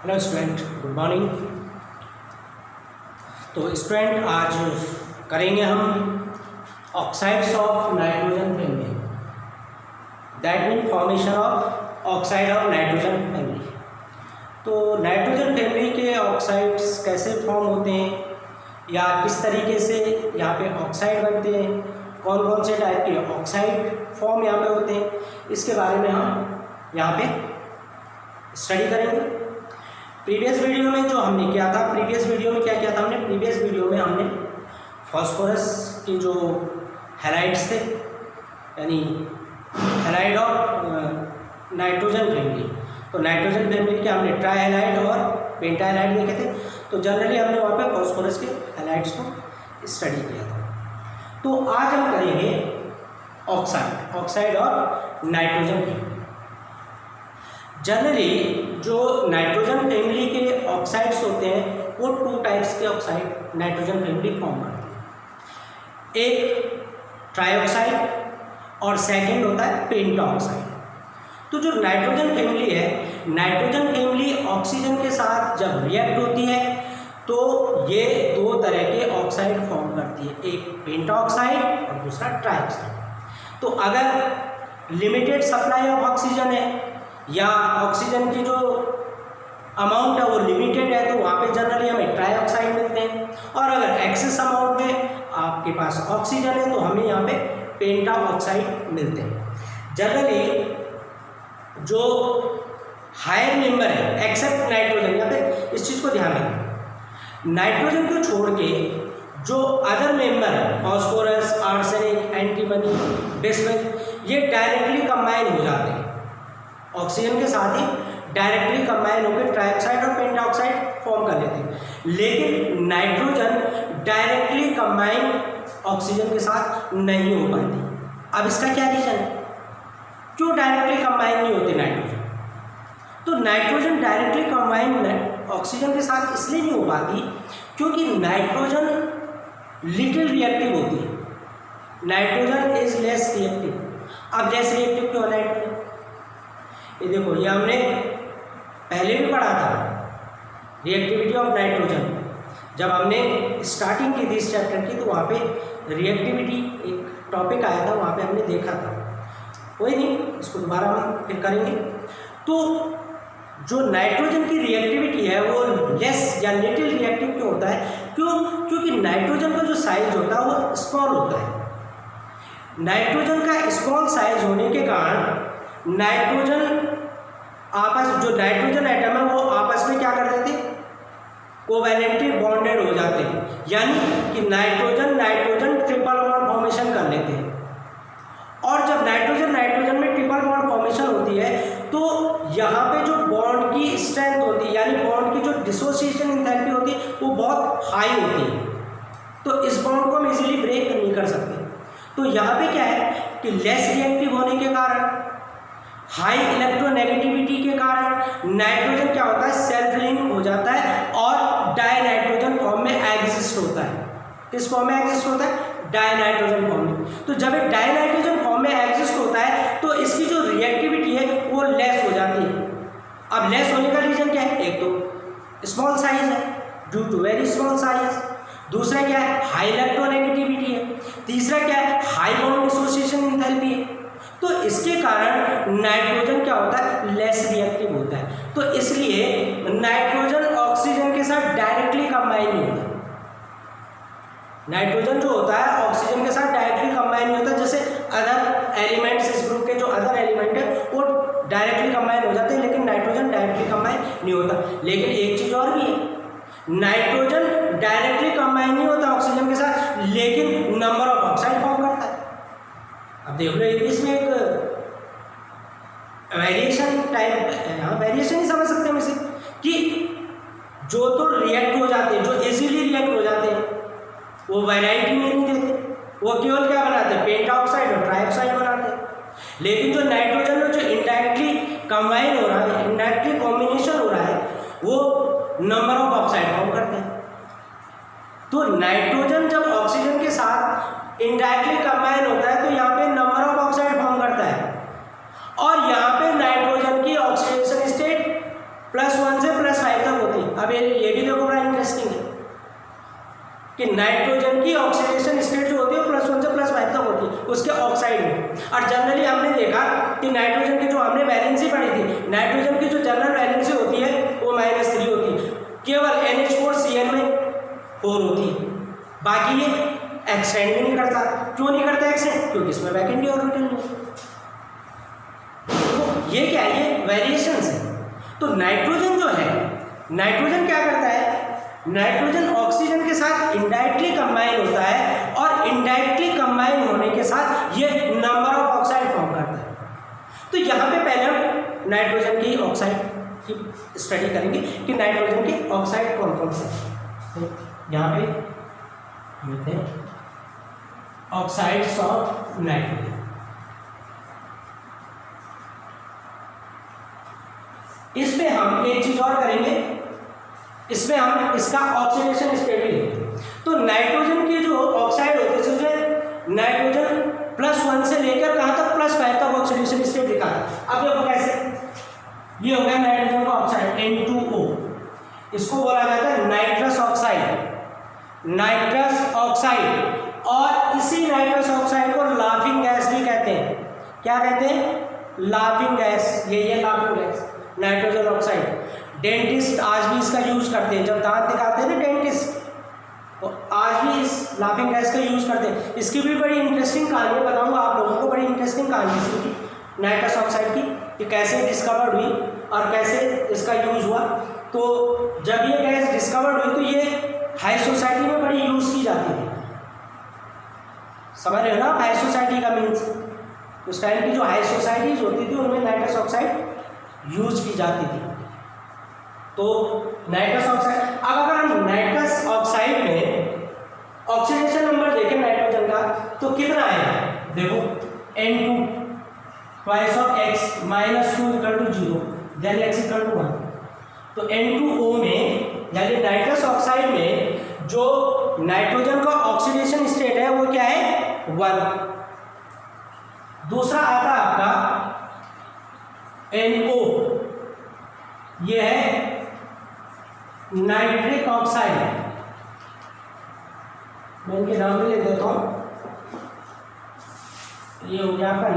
Hello student, good morning. तो student आज करेंगे हम oxides of nitrogen family, that mean formation of oxide of nitrogen family. तो nitrogen family के oxides कैसे फॉर्म होते हैं या किस तरीके से यहाँ पे ऑक्साइड बनते हैं, कौन कौन से टाइप के ऑक्साइड फॉर्म यहाँ पे होते हैं, इसके बारे में हम यहाँ पे स्टडी करेंगे। प्रीवियस वीडियो में जो हमने किया था, प्रीवियस वीडियो में क्या किया था हमने, प्रीवियस वीडियो में हमने फॉस्फोरस के जो हैलाइड्स थे, यानी हैलाइड ऑफ नाइट्रोजन फैमिली, तो नाइट्रोजन फैमिली के हमने ट्राई हैलाइड और पेंटा हैलाइड देखे थे। तो जनरली हमने वहाँ पे फॉस्फोरस के हैलाइड्स को स्टडी किया था। तो आज हम करेंगे ऑक्साइड और नाइट्रोजन फैमिली। जनरली जो नाइट्रोजन फैमिली के ऑक्साइड्स होते हैं वो टू टाइप्स के ऑक्साइड नाइट्रोजन फैमिली फॉर्म करते हैं, एक ट्राइऑक्साइड और सेकंड होता है पेंटाऑक्साइड। तो जो नाइट्रोजन फैमिली है, नाइट्रोजन फैमिली ऑक्सीजन के साथ जब रिएक्ट होती है तो ये दो तरह के ऑक्साइड फॉर्म करती है, एक पेंटाऑक्साइड और दूसरा ट्राइऑक्साइड। तो अगर लिमिटेड सप्लाई ऑफ ऑक्सीजन है या ऑक्सीजन की जो अमाउंट है वो लिमिटेड है तो वहाँ पे जनरली हमें ट्राइऑक्साइड मिलते हैं, और अगर एक्सेस अमाउंट में आपके पास ऑक्सीजन है तो हमें यहाँ पे पेंटाऑक्साइड मिलते हैं। जनरली जो हायर नंबर है एक्सेप्ट नाइट्रोजन, यहाँ पे इस चीज़ को ध्यान रखें, नाइट्रोजन को छोड़ के जो अदर मेंबर है फॉस्फोरस, आर्सेनिक, एंटीमनी, बिस्मथ, ये डायरेक्टली कंबाइन हो जाते हैं ऑक्सीजन के साथ ही, डायरेक्टली कंबाइन होकर ट्राइऑक्साइड और पेंटाऑक्साइड फॉर्म कर लेते हैं। लेकिन नाइट्रोजन डायरेक्टली कंबाइन ऑक्सीजन के साथ नहीं हो पाती। अब इसका क्या रीजन है, क्यों डायरेक्टली कंबाइन नहीं होते नाइट्रोजन? तो नाइट्रोजन डायरेक्टली कंबाइन ऑक्सीजन के साथ इसलिए नहीं हो पाती क्योंकि नाइट्रोजन लिटिल रिएक्टिव होती है, नाइट्रोजन इज लेस रिएक्टिव। अब लेस रिएक्टिव क्यों है नाइट्रोजन? ये देखो, ये हमने पहले भी पढ़ा था, रिएक्टिविटी ऑफ नाइट्रोजन। जब हमने स्टार्टिंग की थी इस चैप्टर की तो वहाँ पे रिएक्टिविटी एक टॉपिक आया था, वहाँ पे हमने देखा था। कोई नहीं, इसको दोबारा हम फिर करेंगे। तो जो नाइट्रोजन की रिएक्टिविटी है वो लेस या लिटिल रिएक्टिव क्यों होता है? क्योंकि नाइट्रोजन का जो साइज होता है वो स्मॉल होता है। नाइट्रोजन का स्मॉल साइज होने के कारण नाइट्रोजन जो नाइट्रोजन एटम है वो आपस में क्या कर देते हैं, कोवैलेंटली बॉन्डेड हो जाते हैं, यानी कि नाइट्रोजन ट्रिपल बॉन्ड फॉर्मेशन कर लेते हैं। और जब नाइट्रोजन में ट्रिपल बॉन्ड फॉर्मेशन होती है तो यहाँ पे जो बॉन्ड की स्ट्रेंथ होती है, यानी बॉन्ड की जो डिसोसिएशन एंथैल्पी होती है वो बहुत हाई होती है, तो इस बॉन्ड को हम इजीली ब्रेक नहीं कर सकते। तो यहाँ पे क्या है कि लेस रिएक्टिव होने के कारण, हाई इलेक्ट्रोनेगेटिविटी के कारण नाइट्रोजन क्या होता है, सेल्फ लिंक हो जाता है और डाइनाइट्रोजन फॉर्म में एग्जिस्ट होता है। किस फॉर्म में एग्जिस्ट होता है? डाइनाइट्रोजन फॉर्म में। तो जब एक डाइनाइट्रोजन फॉर्म में एग्जिस्ट होता है तो इसकी जो रिएक्टिविटी है वो लेस हो जाती है। अब लेस होने का रीजन क्या है? एक तो स्मॉल साइज है, due to very small size. दूसरा क्या है? हाई इलेक्ट्रोनेगेटिविटी है। तीसरा क्या है? हाई बॉन्ड डिसोसिएशन एंथैल्पी है। तो इसके कारण नाइट्रोजन क्या होता है? लेस रिएक्टिव होता है। तो इसलिए नाइट्रोजन ऑक्सीजन के साथ डायरेक्टली कंबाइन नहीं होता। नाइट्रोजन जो होता है ऑक्सीजन के साथ डायरेक्टली कंबाइन नहीं होता, जैसे अदर एलिमेंट्स, इस ग्रुप के जो अदर एलिमेंट है वो डायरेक्टली कंबाइन हो जाते हैं, लेकिन नाइट्रोजन डायरेक्टली कंबाइन नहीं होता। लेकिन एक चीज़ और भी है, नाइट्रोजन डायरेक्टली कंबाइन नहीं होता ऑक्सीजन के साथ, लेकिन नंबर ऑफ ऑक्साइड फॉर्म करता है। अब देख लो, इसमें एक वेरिएशन टाइप, यहाँ वेरिएशन ही समझ सकते हैं इसे, कि जो तो रिएक्ट हो जाते हैं, जो इजीली रिएक्ट हो जाते हैं वो वैरायटी में नहीं देते, वो केवल क्या बनाते हैं? पेंटाऑक्साइड और ट्राइऑक्साइड बनाते हैं। लेकिन जो नाइट्रोजन में जो इनडायरेक्टली कंबाइन हो रहा है, इनडायरेक्टली कॉम्बिनेशन हो रहा है, वो नंबर ऑफ ऑक्साइड फॉर्म करते हैं। तो नाइट्रोजन जब ऑक्सीजन के साथ इनडायरेक्टली कंबाइन होता है तो यहाँ पे नंबर ऑफ ऑक्साइड फॉर्म करता है, और यहाँ पे नाइट्रोजन की ऑक्सीडेशन स्टेट +1 से +5 तक होती है। अब ये भी देखो बड़ा इंटरेस्टिंग है कि नाइट्रोजन की ऑक्सीडेशन स्टेट जो होती है वो +1 से +5 तक होती है उसके ऑक्साइड में। और जनरली हमने देखा कि नाइट्रोजन की जो हमने वैलेंसी पढ़ी थी, नाइट्रोजन की जो जनरल वैलेंसी होती है वो -3 होती है, केवल NH4Cl में 4 होती है, बाकी ये एक्सटेंड भी नहीं करता। क्यों नहीं करता एक्सटेंड? क्योंकि इसमें वैकेंट ऑर्बिटल नहीं। तो ये क्या है, ये वेरिएशंस है। तो नाइट्रोजन जो है, नाइट्रोजन क्या करता है, नाइट्रोजन ऑक्सीजन के साथ इनडायरेक्टली कंबाइन होता है और इनडायरेक्टली कंबाइन होने के साथ ये नंबर ऑफ ऑक्साइड फॉर्म करता है। तो यहाँ पे पहले हम नाइट्रोजन की ऑक्साइड की स्टडी करेंगे कि नाइट्रोजन के ऑक्साइड कौन कौन से हैं। तो यहाँ पे ये थे ऑक्साइड्स ऑफ नाइट्रोजन। इसमें हम एक चीज और करेंगे, इसमें हम इसका ऑक्सीडेशन स्टेट भी लेंगे। तो नाइट्रोजन के जो ऑक्साइड होते हैं उसमें नाइट्रोजन +1 से लेकर कहाँ तक +5 तक ऑक्सीडेशन स्टेट दिखा है। अब देखो कैसे, ये हो गया नाइट्रोजन का ऑक्साइड N2O, इसको बोला जाता है नाइट्रस ऑक्साइड, नाइट्रस ऑक्साइड। और इसी नाइट्रस ऑक्साइड को लाफिंग गैस भी कहते हैं। क्या कहते हैं? Laughing gas. ये laughing gas nitrogen oxide. Dentist आज भी इसका यूज करते हैं, जब दांत निकालते हैं ना डेंटिस्ट, तो आज भी इस लाफिंग गैस का यूज करते हैं। इसकी भी बड़ी इंटरेस्टिंग कहानी बताऊंगा आप लोगों को, बड़ी इंटरेस्टिंग कहानी इसकी नाइट्रस ऑक्साइड की, कि कैसे डिस्कवर्ड हुई और कैसे इसका यूज हुआ। तो जब ये गैस डिस्कवर्ड हुई तो ये हाई सोसाइटी में बड़ी यूज की जाती थी। समझ रहे हो ना हाई सोसाइटी का मीन्स? उस टाइम की जो हाई सोसाइटीज होती थी उनमें नाइट्रस ऑक्साइड यूज की जाती थी। तो नाइट्रस ऑक्साइड, अब अगर हम नाइट्रस ऑक्साइड में ऑक्सीडेशन नंबर देखें नाइट्रोजन का तो कितना है, देखो N2 twice of x -2 = 0 then x = 1। तो N2O में यानी नाइट्रस ऑक्साइड में जो नाइट्रोजन का ऑक्सीडेशन स्टेट है वो क्या है, 1। दूसरा आता है आपका NO, ये है नाइट्रिक ऑक्साइड। मैं इनके नाम भी लिख देता हूं। ये हो गया आपका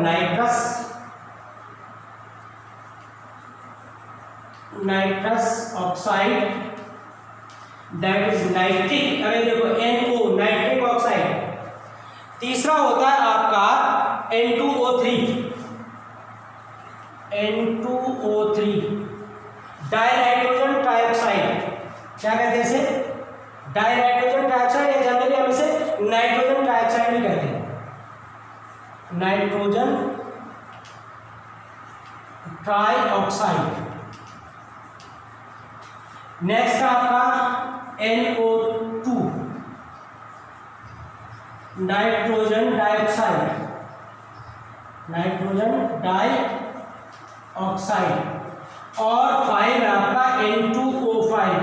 nitrous oxide, that is nitric. अरे देखो NO नाइट्रिक ऑक्साइड। तीसरा होता है आपका N2O3, डाइनाइट्रोजन ट्राइऑक्साइड। क्या कहते हैं इसे? डाइनाइट्रोजन ट्राइऑक्साइड, या जनरली हम इसे नाइट्रोजन ट्राइऑक्साइड भी कहते हैं, नाइट्रोजन ट्राइऑक्साइड। नेक्स्ट आपका NO2, nitrogen dioxide, nitrogen dioxide. और 5 आपका N2O5,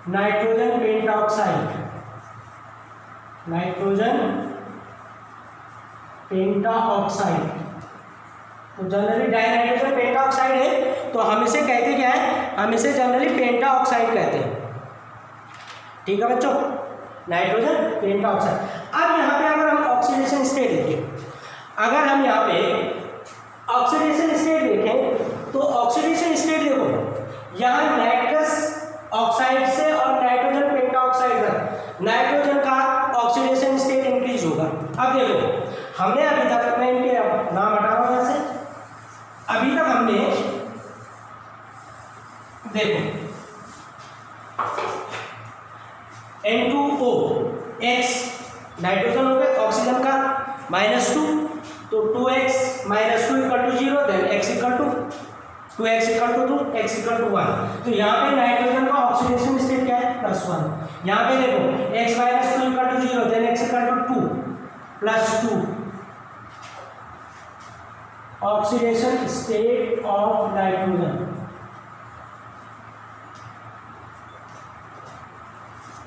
nitrogen pentoxide, nitrogen pentoxide. तो जनरली डाइनाइट्रोजन पेंटाऑक्साइड है तो हम इसे कहते क्या है, हम इसे जनरली पेंटाऑक्साइड कहते हैं। ठीक है बच्चों, नाइट्रोजन पेंटाऑक्साइड। अब यहाँ पे अगर हम ऑक्सीडेशन स्टेट देखें, अगर हम यहाँ पे ऑक्सीडेशन स्टेट देखें तो ऑक्सीडेशन स्टेट देखो, यहाँ नाइट्रस ऑक्साइड से और नाइट्रोजन पेंटाऑक्साइड तक नाइट्रोजन का ऑक्सीडेशन स्टेट इंक्रीज होगा। अब देखो हमने अभी तक, मैं इनके नाम हटा रहा हूँ यहाँ से, अभी तक हमने देखो N2O X नाइट्रोजन हो गया, ऑक्सीजन का -2, तो 2x - 2 = 0, then x = 2x = 2, x = 1। तो यहाँ पे नाइट्रोजन का ऑक्सीडेशन स्टेट क्या है, +1। यहाँ पे देखो x - 2 = 0, then x = 2 +2। Oxidation state of nitrogen,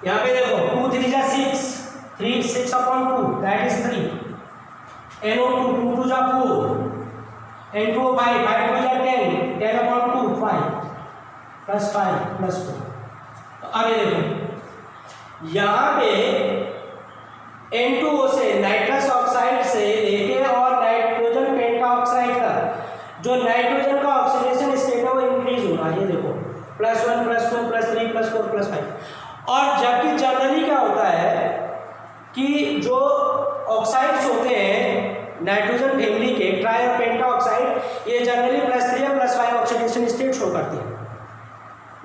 यहाँ पे देखो 2 3 जा 6, 3 6/2 दैट इज 3। NO2 2 2 जा 4, N2O5 5 2 जा 10, 10/2 5। +5 +4। तो अब ये देखो यहाँ पे N2O से नाइट्रस ऑक्साइड से लेके और नाइट्रोजन पेंटाऑक्साइड का जो नाइट्रोजन का ऑक्सीडेशन स्टेट है वो इंक्रीज हो रहा है। ये देखो +1 +2 +3 +4 +5। और जबकि जनरली क्या होता है कि जो ऑक्साइड्स होते हैं नाइट्रोजन फैमिली के ट्राई और पेंटा ऑक्साइड ये जनरली +3 या +5 ऑक्सीडेशन स्टेट शो करती है।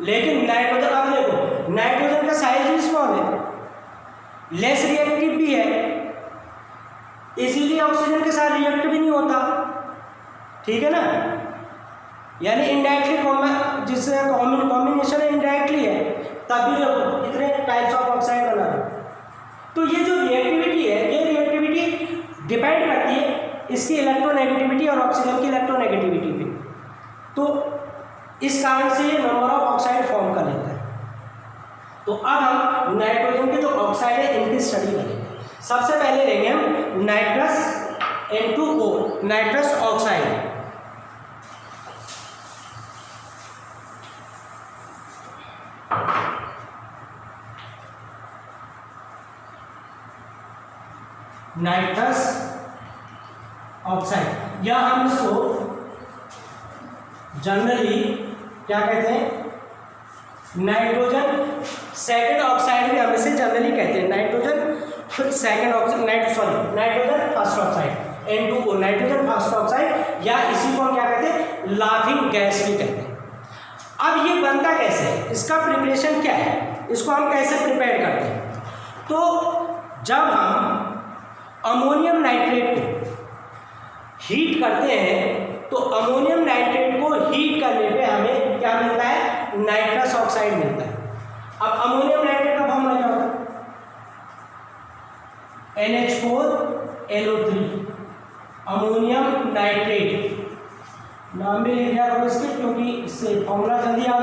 लेकिन नाइट्रोजन अब देखो नाइट्रोजन का साइज भी स्मॉल है, लेस रिएक्टिव भी है, इसीलिए ऑक्सीजन के साथ रिएक्ट भी नहीं होता, ठीक है ना। यानी इनडायरेक्टली जिससे कॉम्बिनेशन इनडायरेक्टली है, तभी देखो इतने टाइप्स ऑफ ऑक्साइड बना रहे। तो ये जो रिएक्टिविटी है ये रिएक्टिविटी डिपेंड करती है इसकी इलेक्ट्रोनेगेटिविटी और ऑक्सीजन की इलेक्ट्रोनेगेटिविटी पे। तो इस कारण से ये नंबर ऑफ ऑक्साइड फॉर्म कर लेता है। तो अब हम नाइट्रोजन के जो ऑक्साइड है इनकी स्टडी करेंगे। सबसे पहले लेंगे हम nitrous N2O nitrous oxide. Nitrous oxide या हम इसको जनरली क्या कहते हैं, नाइट्रोजन सेकंड ऑक्साइड भी हम इसे जनरली कहते हैं। Nitrogen second oxide nitrogen first oxide N2O nitrogen first oxide, या इसी को हम क्या कहते हैं लाफिंग गैस भी कहते हैं। अब ये बनता कैसे है, इसका प्रिपरेशन क्या है, इसको हम कैसे प्रिपेयर करते हैं। तो जब हम अमोनियम नाइट्रेट को हीट करते हैं तो अमोनियम नाइट्रेट को हीट करने पे हमें क्या मिलता है, नाइट्रस ऑक्साइड मिलता है। अब अमोनियम नाइट्रेट का फॉर्मूला क्या होता है, NH4NO3 अमोनियम नाइट्रेट। नाम भी लिख दिया करो इसके, क्योंकि इससे फॉर्मूला जल्दी याद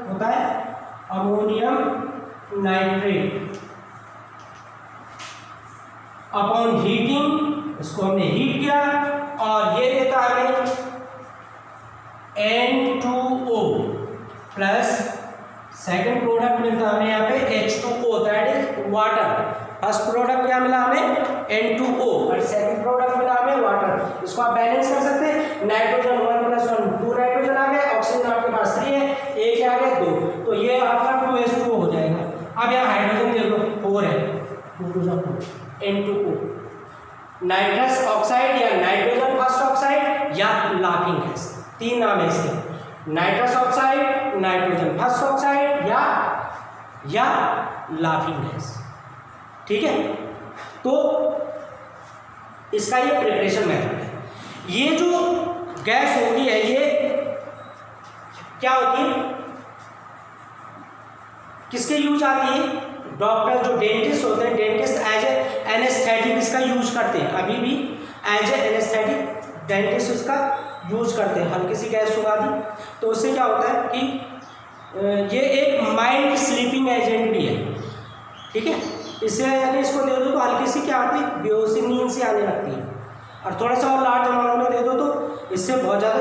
होता है। अमोनियम नाइट्रेट अपॉन हीटिंग, इसको हमने हीट किया और ये देता है हमें N2O प्लस सेकंड प्रोडक्ट मिलता है हमें यहाँ पे H2O that is water. First product क्या मिला हमें N2O और सेकंड प्रोडक्ट मिला हमें वाटर। इसको आप बैलेंस कर सकते हैं, नाइट्रोजन 1 + 1 2 नाइट्रोजन आ गए, ऑक्सीजन आपके पास 3 है, एक आ गया 2, तो ये आपका 2H2O हो जाएगा। अब यहाँ हाइड्रोजन देख लो 4 है, 2 + 2 N2O नाइट्रस ऑक्साइड या नाइट्रोजन फर्स्ट ऑक्साइड या लाफिंग गैस, तीन नाम है इसके, nitrous oxide, nitrogen first oxide या लाफिंग गैस, ठीक है। तो इसका ये प्रिपरेशन मेथड है। ये जो गैस होती है ये क्या होती है, किसके यूज आती है, डॉक्टर जो डेंटिस्ट होते हैं, डेंटिस्ट एज ए एनेस्थेटिक इसका यूज करते हैं, अभी भी एज ए एनेस्थेटिक डेंटिस्ट इसका यूज करते हैं। हल्की सी गैस सुखा दी तो उससे क्या होता है कि ये एक माइल्ड स्लीपिंग एजेंट भी है, ठीक है। इससे यानी इसको दे दो तो हल्की सी क्या आती है, बेहोशी नींद सी आने लगती है। और थोड़ा सा और लार्ज अमाउंट में दे दो तो इससे बहुत ज़्यादा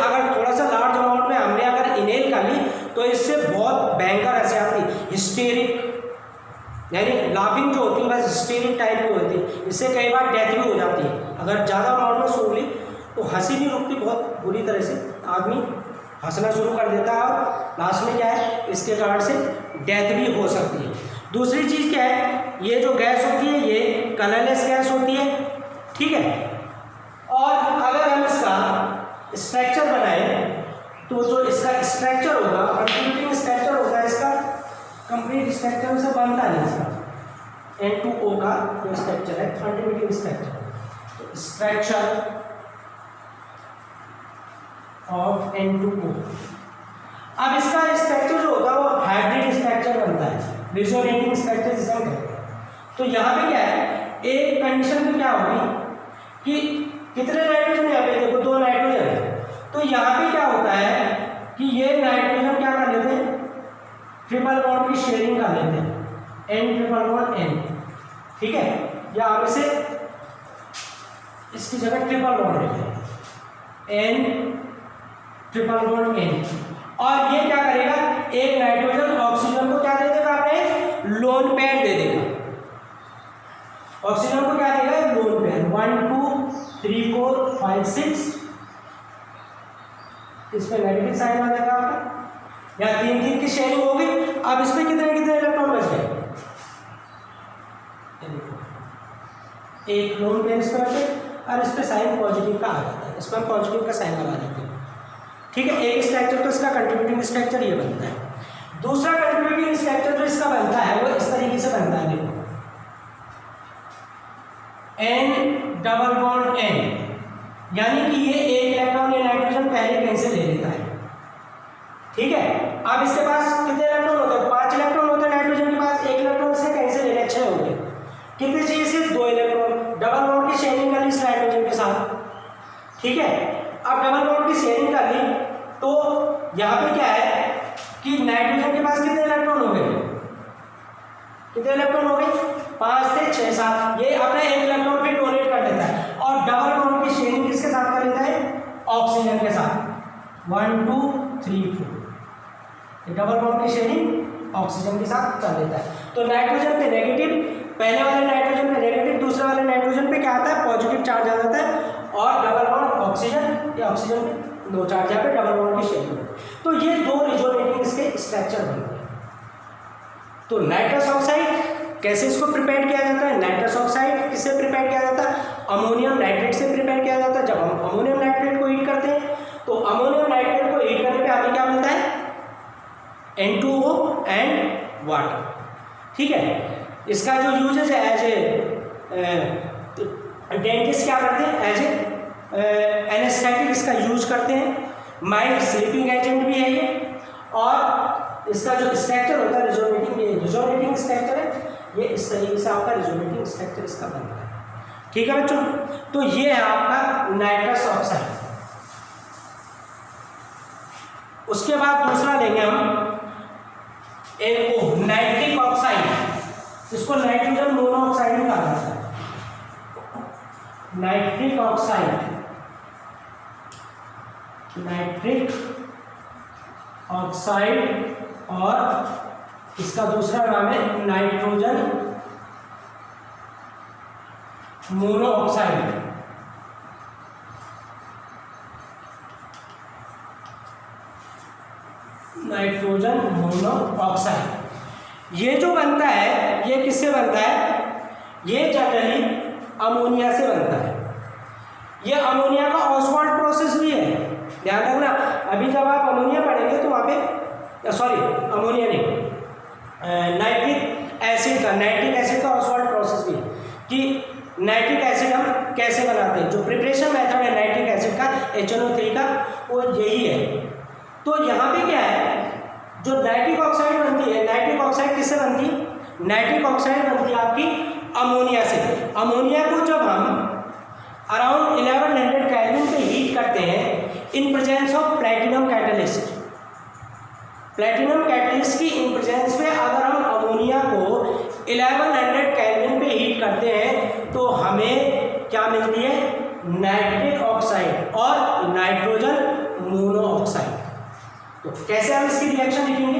अगर थोड़ा सा लार्ज अमाउंट में हमने अगर इनहेल कर ली तो इससे बहुत भयंकर ऐसे आती है हिस्टेरिक, यानी लाफिंग जो होती है बस हिस्टेरिक टाइप की होती है। इससे कई बार डेथ भी हो जाती है। अगर ज़्यादा अमाउंट में सूंघ ली तो हंसी नहीं रुकती, बहुत बुरी तरह से आदमी हंसना शुरू कर देता है और लास्ट में क्या है इसके कारण से डेथ भी हो सकती है। दूसरी चीज़ क्या है, ये जो गैस होती है ये कलरलेस गैस होती है, ठीक है। और अगर हम इसका स्ट्रक्चर बनाएं तो जो इसका स्ट्रक्चर होगा, कंट्रीब्यूटिंग स्ट्रक्चर होगा इसका, कंप्लीट स्ट्रक्चर से बनता नहीं इसका N2O का जो स्ट्रक्चर है कंट्रीब्यूटिंग स्ट्रक्चर, तो स्ट्रक्चर ऑफ N2O। अब इसका स्ट्रक्चर जो होगा वो हाइब्रिड स्ट्रक्चर बनता है, रिजोनेटिंग स्ट्रक्चर जिसे हम कहते हैं। तो यहाँ पे क्या है, एक कंडीशन में क्या होगी कि कितने नाइट्रोजन, यहाँ पे देखो 2 नाइट्रोजन है, तो यहाँ पे क्या होता है कि ये नाइट्रोजन क्या कर लेते हैं, ट्रिपल बॉन्ड की शेयरिंग कर लेते हैं, N ट्रिपल बॉन्ड N, ठीक है। या आप इसे इसकी जगह ट्रिपल बॉन्ड लेते हैं, N ट्रिपल बॉन्ड N। और ये क्या करेगा, एक नाइट्रोजन ऑक्सीजन को क्या दे देगा, आपने लोन पेयर दे देगा। ऑक्सीजन को क्या देगा, लोन पेयर 1 2 3 4 5 6, इसमें नेगेटिव साइन आ जाएगा आपका, या 3 3 की शेयरिंग होगी। अब इसमें कितने कितने इलेक्ट्रॉन बच गए, एक लोन पेयर इस पर बचे, और इस पर साइन पॉजिटिव का आ जाता है, इस पर पॉजिटिव का साइन लगा देते हैं। ठीक है, एक स्ट्रक्चर तो इसका कंट्रीब्यूटिंग स्ट्रक्चर ये बनता है। दूसरा कंट्रीब्यूटिंग स्ट्रक्चर जो इसका बनता है वो इस तरीके से बनता है, देखो N डबल बॉन्ड N, यानी कि ये एक इलेक्ट्रॉन ये नाइट्रोजन पहले कहीं से ले लेता है। ठीक है, अब इसके पास कितने इलेक्ट्रॉन होते हैं, 5 इलेक्ट्रॉन होते हैं नाइट्रोजन के पास, एक इलेक्ट्रॉन से कहीं से ले ले 6 हो गए। कितने चाहिए, सिर्फ 2 इलेक्ट्रॉन, डबल बॉन्ड की शेयरिंग कर ली इस नाइट्रोजन के साथ। ठीक है, अब डबल बॉन्ड की शेयरिंग कर ली तो यहाँ पे क्या है कि नाइट्रोजन के पास कितने इलेक्ट्रॉन हो गए, कितने इलेक्ट्रॉन हो गए, 5 से 6 7, ये अपना एक इलेक्ट्रॉन फिर डोनेट कर देता है। और डबल बॉन्ड की शेयरिंग किसके साथ कर लेता है, ऑक्सीजन के साथ 1 2 3 4, डबल बॉन्ड की शेयरिंग ऑक्सीजन के साथ कर लेता है। तो नाइट्रोजन पे नेगेटिव, पहले वाले नाइट्रोजन पे नेगेटिव, दूसरे वाले नाइट्रोजन पे क्या आता है, पॉजिटिव चार्ज आ जाता है, और डबल बॉन्ड ऑक्सीजन या ऑक्सीजन पे 2 चार्ज यहाँ पे डबल बॉन्ड की शेयरिंग। तो ये 2 रिजोनेटिंग इसके स्ट्रक्चर बनते हैं। तो नाइट्रस ऑक्साइड कैसे इसको प्रिपेयर किया जाता है, नाइट्रस ऑक्साइड किससे प्रिपेयर किया जाता है, अमोनियम नाइट्रेट से प्रिपेयर किया जाता है। जब हम अमोनियम नाइट्रेट को हीट करते हैं तो अमोनियम नाइट्रेट को हीट करने पे हमें क्या मिलता है, N2O एंड वाटर। ठीक है, इसका जो यूजेज है एज ए डेंटिस्ट क्या करते हैं, एज ए एनेस्थेटिक इसका यूज करते हैं, माइल्ड स्लीपिंग एजेंट भी है ये, और इसका जो स्ट्रक्चर होता है रिजोनेटिंग, ये रिजोनेटिंग स्ट्रक्चर है, ये इस तरीके से आपका रिजोनेटिंग स्ट्रक्चर इसका बनता है। ठीक है बच्चों, तो ये है आपका नाइट्रस ऑक्साइड। उसके बाद दूसरा लेंगे हम NO नाइट्रिक ऑक्साइड, इसको नाइट्रोजन मोनोऑक्साइड भी कहा जाता है, नाइट्रिक ऑक्साइड, नाइट्रिक ऑक्साइड, और इसका दूसरा नाम है नाइट्रोजन मोनोऑक्साइड। नाइट्रोजन मोनोऑक्साइड ये जो बनता है ये किससे बनता है, ये जनरली अमोनिया से बनता है। ये अमोनिया का ऑसवाल्ट प्रोसेस भी है, ध्यान रखना। अभी जब आप अमोनिया पढ़ेंगे तो वहाँ पे सॉरी अमोनिया नहीं, नाइट्रिक एसिड का ऑसवाल्ट प्रोसेस भी है कि नाइट्रिक एसिड हम कैसे बनाते हैं। जो प्रिपरेशन मेथड है नाइट्रिक एसिड का HNO3 का वो यही है। तो यहाँ पे क्या है, जो नाइट्रिक ऑक्साइड बनती है, नाइट्रिक ऑक्साइड किससे बनती है, नाइट्रिक ऑक्साइड बनती है आपकी अमोनिया से। अमोनिया को जब हम अराउंड 1100 केल्विन पे हीट करते हैं in presence of platinum catalyst, platinum catalyst की इन प्रेजेंस पे अगर हम अमोनिया को 1100 केल्विन पे हीट करते हैं तो हमें क्या मिलती है, नाइट्रिक ऑक्साइड और नाइट्रोजन मोनोऑक्साइड। तो कैसे हम इसकी रिएक्शन लिखेंगे,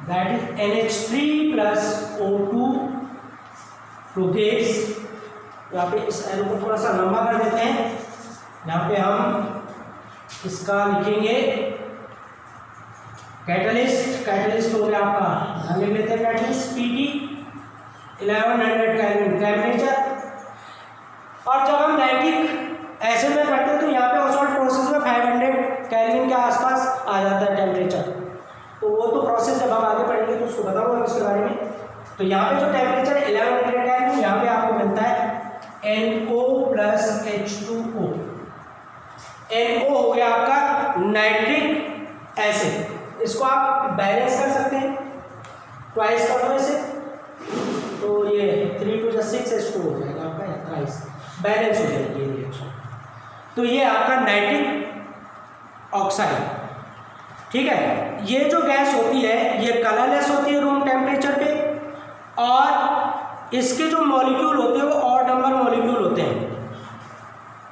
that is NH3 plus O2 प्रोपेस। यहाँ पे इस एरो को थोड़ा सा लंबा कर देते हैं, यहाँ पे हम इसका लिखेंगे कैटलिस्ट, कैटलिस्ट हो गया आपका, हम लिख लेते हैं कैटलिस्ट PT 1100 केल्विन टेम्परेचर। और जब हम नाइट्रिक एसिड में करते हैं तो यहाँ पे ऑसवाल्ट प्रोसेस में 500 केल्विन के आसपास आ जाता है टेम्परेचर। तो वो तो प्रोसेस जब हम आगे पढ़ेंगे तो उसको बताऊंगा उसके बारे में। तो यहाँ पे जो टेम्परेचर 1100 केल्विन, यहाँ पे आपको मिलता है NO प्लस H2O। NO हो गया आपका नाइट्रिक एसिड, इसको आप बैलेंस कर सकते हैं, ट्वाइस कर दो इसे, तो ये 3 2 6 H2 हो जाएगा आपका, या ट्वाइस बैलेंस हो जाएगी ये रिएक्शन। तो ये आपका नाइट्रिक ऑक्साइड। ठीक है, ये जो गैस होती है ये कलरलेस होती है रूम टेम्परेचर पे, और इसके जो मॉलिक्यूल होते हैं वो ऑड नंबर मॉलिक्यूल होते हैं।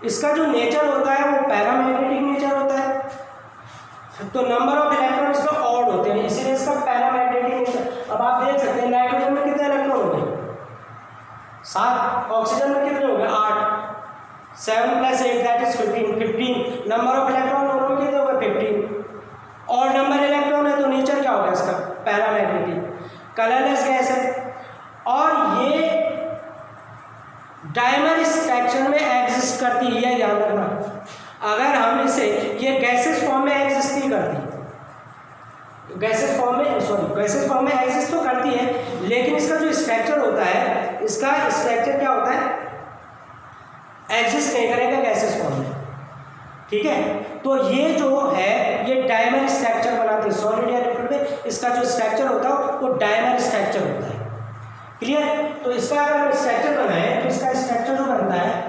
इसका जो नेचर होता है वो पैरामैग्नेटिक नेचर होता है। तो नंबर ऑफ इलेक्ट्रॉन इसमें ऑड होते हैं, इसीलिए इसका पैरामैग्नेटिक नेचर। अब आप देख सकते हैं नाइट्रोजन में कितने इलेक्ट्रॉन हो गए 7, ऑक्सीजन में कितने हो गए 8, 7 + 8 that is 15, number of electron दोनों में कितने हो गए 15, और नंबर इलेक्ट्रॉन है तो नेचर क्या होगा इसका पैरामैग्नेटिक, कलरलेस गैस है, और ये डायमर स्ट्रक्चर में एग्जिस्ट करती है, यह ध्यान रखना। अगर हम इसे, ये गैसेस फॉर्म में एग्जिस्ट नहीं करती, गैसेस फॉर्म में एग्जिस्ट तो करती है, लेकिन इसका जो स्ट्रक्चर होता है, इसका स्ट्रक्चर क्या होता है, एग्जिस्ट नहीं करेगा गैसेस फॉर्म में, ठीक है। तो ये जो है ये डायमर स्ट्रक्चर बनाते हैं सॉलिड या लिक्विड में, इसका जो स्ट्रक्चर होता है वो डायमर स्ट्रक्चर होता है, क्लियर। तो इसका अगर हम स्ट्रक्चर बनाए तो इसका स्ट्रक्चर जो बनता है,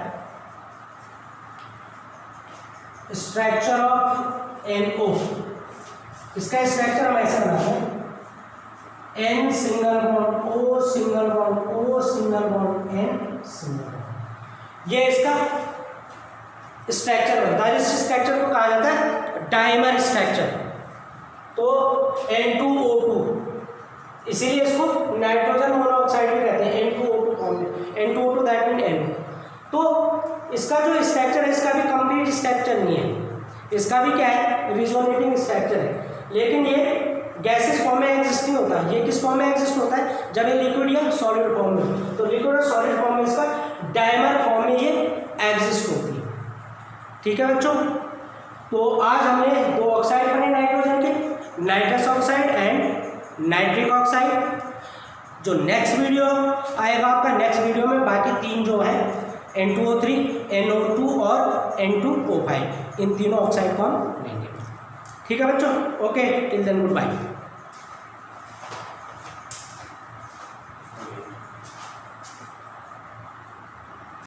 स्ट्रक्चर ऑफ NO, इसका स्ट्रक्चर हम ऐसे बनाते हैं N single bond O single bond O single bond N single bond, ये इसका स्ट्रक्चर बनता है। इस स्ट्रक्चर को कहा जाता है डायमर स्ट्रक्चर। तो N2O2, इसीलिए इसको नाइट्रोजन मोनोऑक्साइड भी कहते हैं, N2O2 फॉर्म में, N2O2 दैट मीन N। तो इसका जो स्ट्रक्चर है, इसका भी कंप्लीट स्ट्रक्चर नहीं है, इसका भी क्या है रिजोनेटिंग स्ट्रक्चर है, लेकिन ये गैसेस फॉर्म में एग्जिस्ट नहीं होता। ये किस फॉर्म में एग्जिस्ट होता है, जब ये लिक्विड या सॉलिड फॉर्म में, तो लिक्विड और सॉलिड फॉर्म में इसका डायमर फॉर्म में ये एग्जिस्ट होती है, ठीक है बच्चों। तो आज हमने 2 ऑक्साइड बने नाइट्रोजन के, nitrous oxide and nitric oxide. जो नेक्स्ट वीडियो आएगा आपका, नेक्स्ट वीडियो में बाकी 3 जो है N2O3, NO2 और N2O5, इन तीनों ऑक्साइड को हम लेंगे, ठीक है बच्चों। Okay, till then good bye.